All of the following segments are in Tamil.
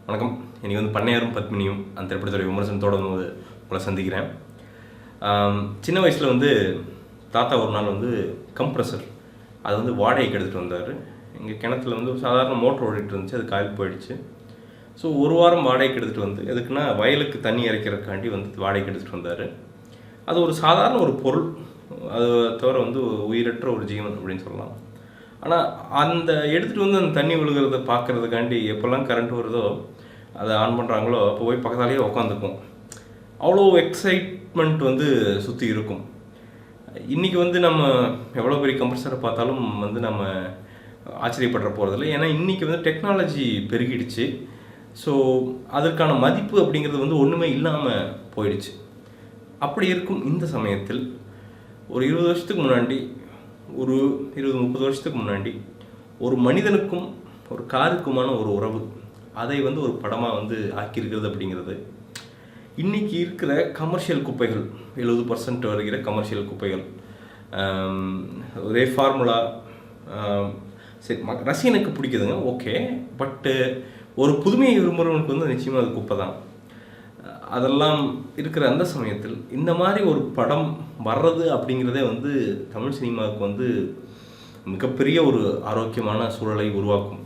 வணக்கம். இன்றைக்கி வந்து பண்ணையாரும் பத்மினியும் அந்த திரைப்படத்துடைய விமர்சனத்தோடு வந்து உங்களை சந்திக்கிறேன். சின்ன வயசில் வந்து தாத்தா ஒரு நாள் வந்து கம்ப்ரஸர் அது வந்து வாடகைக்கு எடுத்துகிட்டு வந்தார். எங்கள் கிணத்துல வந்து ஒரு சாதாரண மோட்டர் ஓடிட்டு இருந்துச்சு, அது காயில் போயிடுச்சு. ஸோ ஒரு வாரம் வாடகைக்கு எடுத்துகிட்டு வந்து எதுக்குன்னா வயலுக்கு தண்ணி இறைக்கிறதுக்காண்டி வந்து வாடகைக்கு எடுத்துகிட்டு வந்தார். அது ஒரு சாதாரண ஒரு பொருள், அது தவிர வந்து உயிரற்ற ஒரு ஜீவன் அப்படின்னு சொல்லலாம். ஆனால் அந்த எடுத்துகிட்டு வந்து அந்த தண்ணி விழுகிறத பார்க்குறதுக்காண்டி எப்போல்லாம் கரண்ட் வருதோ அதை ஆன் பண்ணுறாங்களோ அப்போ போய் பக்கத்தாலேயே உட்காந்துக்கும். அவ்வளோ எக்ஸைட்மெண்ட் வந்து சுற்றி இருக்கும். இன்றைக்கி வந்து நம்ம எவ்வளோ பெரிய கம்ப்ரஸரை பார்த்தாலும் வந்து நம்ம ஆச்சரியப்படுற போகிறதில்ல. ஏன்னா இன்றைக்கி வந்து டெக்னாலஜி பெருகிடுச்சு. ஸோ அதற்கான மதிப்பு அப்படிங்கிறது வந்து ஒன்றுமே இல்லாமல் போயிடுச்சு. அப்படி இருக்கும் இந்த சமயத்தில் ஒரு 20 வருஷத்துக்கு முன்னாடி, ஒரு 20-30 வருஷத்துக்கு முன்னாடி ஒரு மனிதனுக்கும் ஒரு காருக்குமான ஒரு உறவு, அதை வந்து ஒரு படமாக வந்து ஆக்கியிருக்கிறது அப்படிங்கிறது இன்றைக்கி இருக்கிற கமர்ஷியல் குப்பைகள், 70% வருகிற கமர்ஷியல் குப்பைகள், ஒரே ஃபார்முலா. சரி, ரசிகனுக்கு பிடிக்குதுங்க, ஓகே. பட்டு ஒரு புதுமையை விரும்புகிறவனுக்கு வந்து நிச்சயமாக அது குப்பை தான். அதெல்லாம் இருக்கிற அந்த சமயத்தில் இந்த மாதிரி ஒரு படம் வர்றது அப்படிங்கிறதே வந்து தமிழ் சினிமாவுக்கு வந்து மிகப்பெரிய ஒரு ஆரோக்கியமான சூழலை உருவாக்கும்.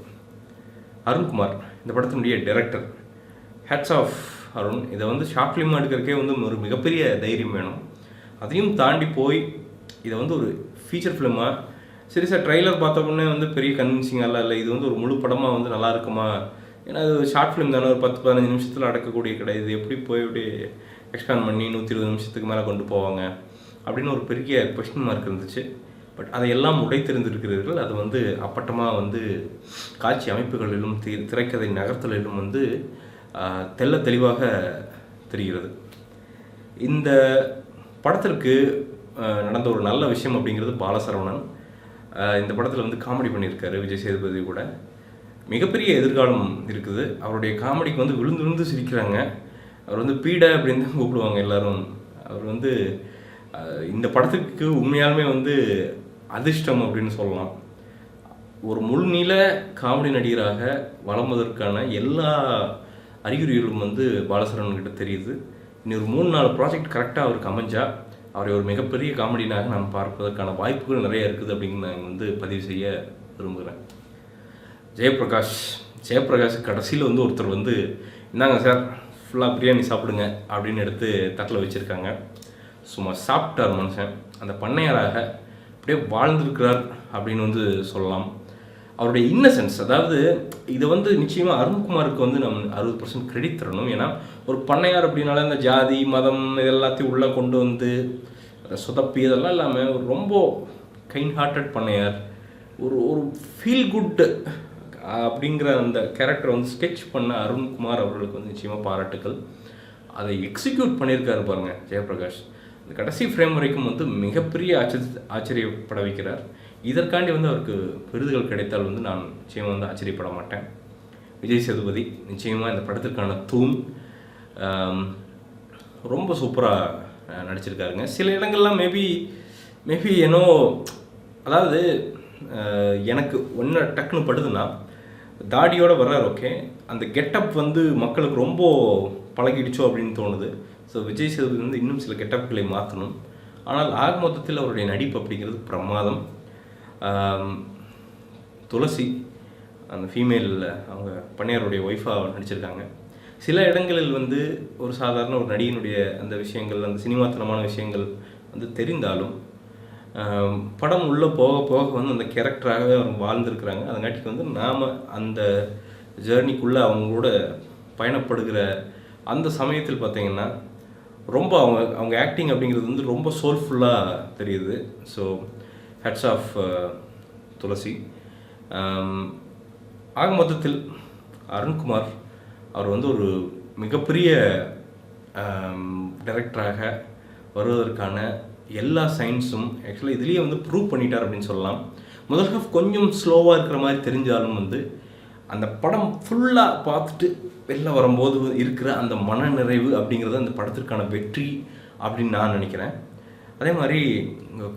அருண்குமார் இந்த படத்தினுடைய டைரக்டர். Hats off Arun. இதை வந்து ஷார்ட் ஃபிலிமாக எடுக்கிறதுக்கே வந்து ஒரு மிகப்பெரிய தைரியம் வேணும். அதையும் தாண்டி போய் இதை வந்து ஒரு ஃபீச்சர் ஃபிலிமாக, சரி சார் ட்ரெய்லர் பார்த்த உடனே வந்து பெரிய கன்வின்சிங்காக இல்லை, இது வந்து ஒரு முழு படமாக வந்து நல்லா இருக்குமா, ஏன்னா அது ஷார்ட் ஃபிலிம் தானே, ஒரு 10-15 நிமிஷத்தில் அடக்கக்கூடிய கிடையாது, எப்படி போய் இப்படி எக்ஸ்பேண்ட் பண்ணி 120 நிமிஷத்துக்கு மேலே கொண்டு போவாங்க அப்படின்னு ஒரு பெரிய கொஸ்டின் மார்க் இருந்துச்சு. பட் அதையெல்லாம் உடைத்திருந்திருக்கிறீர்கள். அது வந்து அப்பட்டமாக வந்து காட்சி அமைப்புகளிலும் திரைக்கதை நகர்த்தலிலும் வந்து தெள்ள தெளிவாக தெரிகிறது. இந்த படத்திற்கு நடந்த ஒரு நல்ல விஷயம் அப்படிங்கிறது பாலசரவணன் இந்த படத்தில் வந்து காமெடி பண்ணியிருக்காரு. விஜய் சேதுபதி கூட மிகப்பெரிய எதிர்காலம் இருக்குது. அவருடைய காமெடிக்கு வந்து விழுந்து விழுந்து சிரிக்கிறாங்க. அவர் வந்து பீடை அப்படின்னு தான் கூப்பிடுவாங்க எல்லாரும். அவர் வந்து இந்த படத்துக்கு உண்மையாலுமே வந்து அதிர்ஷ்டம் அப்படின்னு சொல்லலாம். ஒரு முழு நீள காமெடி நடிகராக வளர்வதற்கான எல்லா அறிகுறிகளும் வந்து பாலசரவன்கிட்ட தெரியுது. இனி ஒரு 3-4 ப்ராஜெக்ட் கரெக்டாக அவருக்கு அமைஞ்சா அவரை ஒரு மிகப்பெரிய காமெடினாக நாம் பார்ப்பதற்கான வாய்ப்புகள் நிறைய இருக்குது அப்படின்னு நான் வந்து பதிவு செய்ய விரும்புகிறேன். ஜெயபிரகாஷ் கடைசியில் வந்து ஒருத்தர் வந்து இந்தாங்க சார் ஃபுல்லாக பிரியாணி சாப்பிடுங்க அப்படின்னு எடுத்து தட்டில் வச்சுருக்காங்க. சும்மா சாப்பிட்டார் மனுஷன். அந்த பண்ணையாராக அப்படியே வாழ்ந்திருக்கிறார் அப்படின்னு வந்து சொல்லலாம். அவருடைய இன்னசென்ஸ், அதாவது இதை வந்து நிச்சயமாக அருண்குமாருக்கு வந்து நம்ம 60% கிரெடிட் தரணும். ஏன்னா ஒரு பண்ணையார் அப்படின்னால அந்த ஜாதி மதம் இதெல்லாத்தையும் உள்ளே கொண்டு வந்து சொதப்பி இதெல்லாம் இல்லாமல் ஒரு ரொம்ப கைண்ட் ஹார்ட்டட் பண்ணையார், ஒரு ஃபீல் குட் அப்படிங்கிற அந்த கேரக்டரை வந்து ஸ்கெட்ச் பண்ண அருண்குமார் அவர்களுக்கு வந்து நிச்சயமாக பாராட்டுக்கள். அதை எக்ஸிக்யூட் பண்ணியிருக்காரு பாருங்கள் ஜெயபிரகாஷ். இந்த கடைசி ஃப்ரேம் வரைக்கும் வந்து மிகப்பெரிய ஆச்சரியப்பட வைக்கிறார். இதற்காண்டி வந்து அவருக்கு விருதுகள் கிடைத்தால் வந்து நான் நிச்சயமாக வந்து ஆச்சரியப்பட மாட்டேன். விஜய் சேதுபதி நிச்சயமாக இந்த படத்திற்கான தூண். ரொம்ப சூப்பராக நடிச்சிருக்காருங்க. சில இடங்கள்லாம் மேபி ஏன்னோ, அதாவது எனக்கு ஒன்று டக்குன்னு படுதுன்னா, தாடியோடு வர்றார், ஓகே. அந்த கெட்டப் வந்து மக்களுக்கு ரொம்ப பழகிடுச்சோ அப்படின்னு தோணுது. ஸோ விஜய் சேதுபதி வந்து இன்னும் சில கெட்டப்களை மாற்றணும். ஆனால் ஆக மொத்தத்தில் அவருடைய நடிப்பு அப்படிங்கிறது பிரமாதம். துளசி அந்த ஃபீமேல், அவங்க பண்ணையாருடைய ஒய்ஃபாக நடிச்சிருக்காங்க. சில இடங்களில் வந்து ஒரு சாதாரண ஒரு நடிகனுடைய அந்த விஷயங்கள், அந்த சினிமாத்தனமான விஷயங்கள் வந்து தெரிந்தாலும் படம் உள்ளே போக போக வந்து அந்த கேரக்டராகவே அவங்க வாழ்ந்துருக்குறாங்க. அதங்காட்டிக்கு வந்து நாம் அந்த ஜேர்னிக்குள்ளே அவங்களோட பயணப்படுகிற அந்த சமயத்தில் பார்த்திங்கன்னா ரொம்ப அவங்க ஆக்டிங் அப்படிங்கிறது வந்து ரொம்ப சோல்ஃபுல்லாக தெரியுது. ஸோ ஹேட்ஸ் ஆஃப் துளசி. ஆக மொத்தத்தில் அருண்குமார் அவர் வந்து ஒரு மிகப்பெரிய டைரக்டராக வருவதற்கான எல்லா சயின்ஸும் ஆக்சுவலாக இதுலேயே வந்து ப்ரூவ் பண்ணிட்டார் அப்படின்னு சொல்லலாம். முதல் ஹாஃப் கொஞ்சம் ஸ்லோவாக இருக்கிற மாதிரி தெரிஞ்சாலும் வந்து அந்த படம் ஃபுல்லாக பார்த்துட்டு வெளில வரும்போது இருக்கிற அந்த மன நிறைவு அப்படிங்கிறது அந்த படத்திற்கான வெற்றி அப்படின்னு நான் நினைக்கிறேன். அதே மாதிரி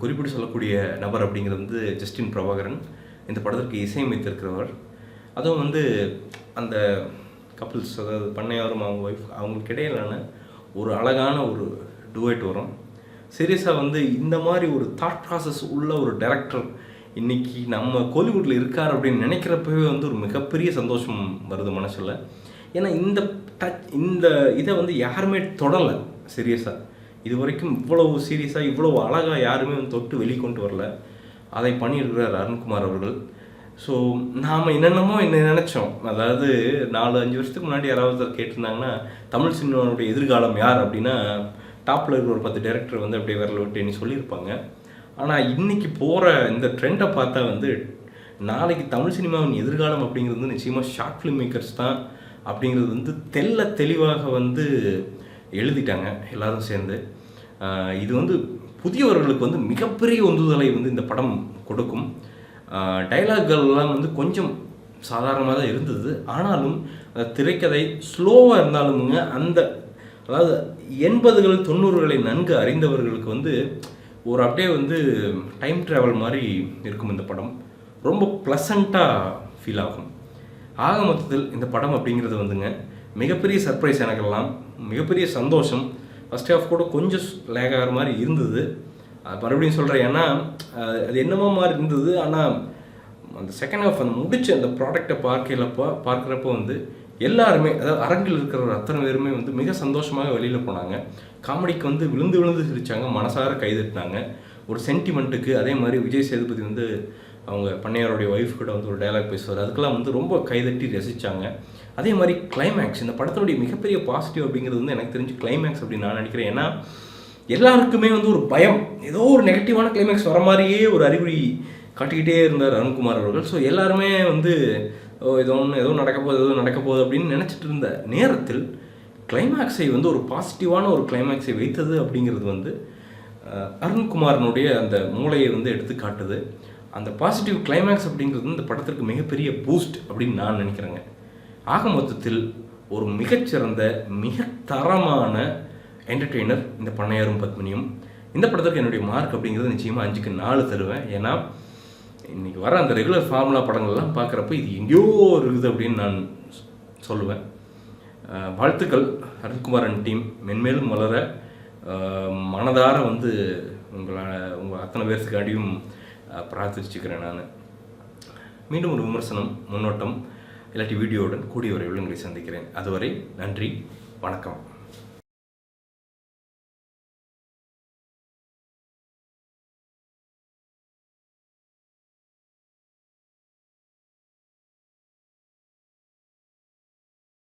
குறிப்பிட்டு சொல்லக்கூடிய நபர் அப்படிங்கிறது வந்து ஜஸ்டின் பிரபாகரன். இந்த படத்திற்கு இசையமைத்திருக்கிறவர். அதுவும் வந்து அந்த கப்புள்ஸ், அதாவது பண்ணையாரும் அவங்க ஒய்ஃப், அவங்களுக்கு இடையிலான ஒரு அழகான ஒரு டுவேட் வரும். சீரியஸாக வந்து இந்த மாதிரி ஒரு தாட் ப்ராசஸ் உள்ள ஒரு டைரக்டர் இன்றைக்கி நம்ம கோலிவுட்டில் இருக்கார் அப்படின்னு நினைக்கிறப்பவே வந்து ஒரு மிகப்பெரிய சந்தோஷம் வருது மனசில். ஏன்னா இந்த இதை வந்து யாருமே தொடலை சீரியஸாக. இது வரைக்கும் இவ்வளவு சீரியஸாக இவ்வளவு அழகாக யாருமே வந்து தொட்டு வெளிக்கொண்டு வரல. அதை பண்ணியிருக்கிறார் அருண்குமார் அவர்கள். ஸோ நாம் என்னென்னமோ நினச்சோம். அதாவது 4-5 வருஷத்துக்கு முன்னாடி யாராவது கேட்டிருந்தாங்கன்னா தமிழ் சினிமாவுடைய எதிர்காலம் யார் அப்படின்னா டாப்பில் இருக்கிற ஒரு 10 டைரக்டர் வந்து அப்படியே விரல விட்டு என்ன சொல்லியிருப்பாங்க. ஆனால் இன்றைக்கி போகிற இந்த ட்ரெண்டை பார்த்தா வந்து நாளைக்கு தமிழ் சினிமாவின் எதிர்காலம் அப்படிங்கிறது வந்து நிச்சயமாக ஷார்ட் ஃபிலிம் மேக்கர்ஸ் தான் அப்படிங்கிறது வந்து தெளிவாக வந்து எழுதிட்டாங்க எல்லோரும் சேர்ந்து. இது வந்து புதியவர்களுக்கு வந்து மிகப்பெரிய உந்துதலை வந்து இந்த படம் கொடுக்கும். டைலாக்கள்லாம் வந்து கொஞ்சம் சாதாரணமாக தான் இருந்தது. ஆனாலும் அந்த திரைக்கதை ஸ்லோவாக இருந்தாலுமுங்க அதாவது 80கள் 90களை நன்கு அறிந்தவர்களுக்கு வந்து ஒரு அப்படியே வந்து டைம் ட்ராவல் மாதிரி இருக்கும் இந்த படம். ரொம்ப ப்ளசண்ட்டாக ஃபீல் ஆகும். ஆக மொத்தத்தில் இந்த படம் அப்படிங்கிறது வந்துங்க மிகப்பெரிய சர்ப்ரைஸ் எனக்கெல்லாம், மிகப்பெரிய சந்தோஷம். ஃபஸ்ட் ஹாஃப் கூட கொஞ்சம் லேக் ஆகிற மாதிரி இருந்தது. மறுபடியும் சொல்கிறேன், ஏன்னா அது என்னமோ மாதிரி இருந்தது. ஆனால் அந்த செகண்ட் ஹாஃப் அந்த முடிச்ச அந்த ப்ராடக்டை பார்க்குறப்போ வந்து எல்லாருமே, அதாவது அரங்கில் இருக்கிற அத்தனை பேருமே வந்து மிக சந்தோஷமாக வெளியில் போனாங்க. காமெடிக்கு வந்து விழுந்து சிரித்தாங்க, மனசார கைதட்டினாங்க. ஒரு சென்டிமெண்ட்டுக்கு அதே மாதிரி விஜய் சேதுபதி வந்து அவங்க பண்ணையாருடைய ஒய்ஃப் கூட வந்து ஒரு டைலாக் பேசுவார், அதுக்கெல்லாம் வந்து ரொம்ப கைதட்டி ரசித்தாங்க. அதே மாதிரி கிளைமேக்ஸ், இந்த படத்தினுடைய மிகப்பெரிய பாசிட்டிவ் அப்படிங்கிறது வந்து எனக்கு தெரிஞ்சு கிளைமேக்ஸ் அப்படின்னு நான் நினைக்கிறேன். ஏன்னா எல்லாருக்குமே வந்து ஒரு பயம், ஏதோ ஒரு நெகட்டிவான கிளைமேக்ஸ் வர மாதிரியே ஒரு அறிகுறி காட்டிக்கிட்டே இருந்தார் அருண்குமார் அவர்கள். ஸோ எல்லாருமே வந்து ஏதோ நடக்க போகுது அப்படின்னு நினச்சிட்டு இருந்த நேரத்தில் கிளைமேக்ஸை வந்து ஒரு பாசிட்டிவான ஒரு கிளைமேக்ஸை வைத்தது அப்படிங்கிறது வந்து அருண்குமாரனுடைய அந்த மூளையை வந்து எடுத்து காட்டுது. அந்த பாசிட்டிவ் கிளைமேக்ஸ் அப்படிங்கிறது இந்த படத்திற்கு மிகப்பெரிய பூஸ்ட் அப்படின்னு நான் நினைக்கிறேங்க. ஆக மொத்தத்தில் ஒரு மிகச்சிறந்த மிக தரமான என்டர்டெய்னர் இந்த பண்ணையாரும் பத்மினியும். இந்த படத்துக்கு என்னுடைய மார்க் அப்படிங்கிறது நிச்சயமாக 5க்கு 4 தருவேன். ஏன்னா இன்றைக்கி வர அந்த ரெகுலர் ஃபார்முலா படங்கள்லாம் பார்க்குறப்ப இது எங்கேயோ இருக்குது அப்படின்னு நான் சொல்லுவேன். வாழ்த்துக்கள் அருண்குமாரன் டீம், மென்மேலும் வளர மனதார வந்து உங்கள் அத்தனை பேர்த்துக்காண்டியும் பிரார்த்திச்சுக்கிறேன். நான் மீண்டும் ஒரு விமர்சனம், முன்னோட்டம் இல்லாட்டி வீடியோவுடன் கூடிய விரைவில் உங்களை சந்திக்கிறேன். அதுவரை நன்றி, வணக்கம்.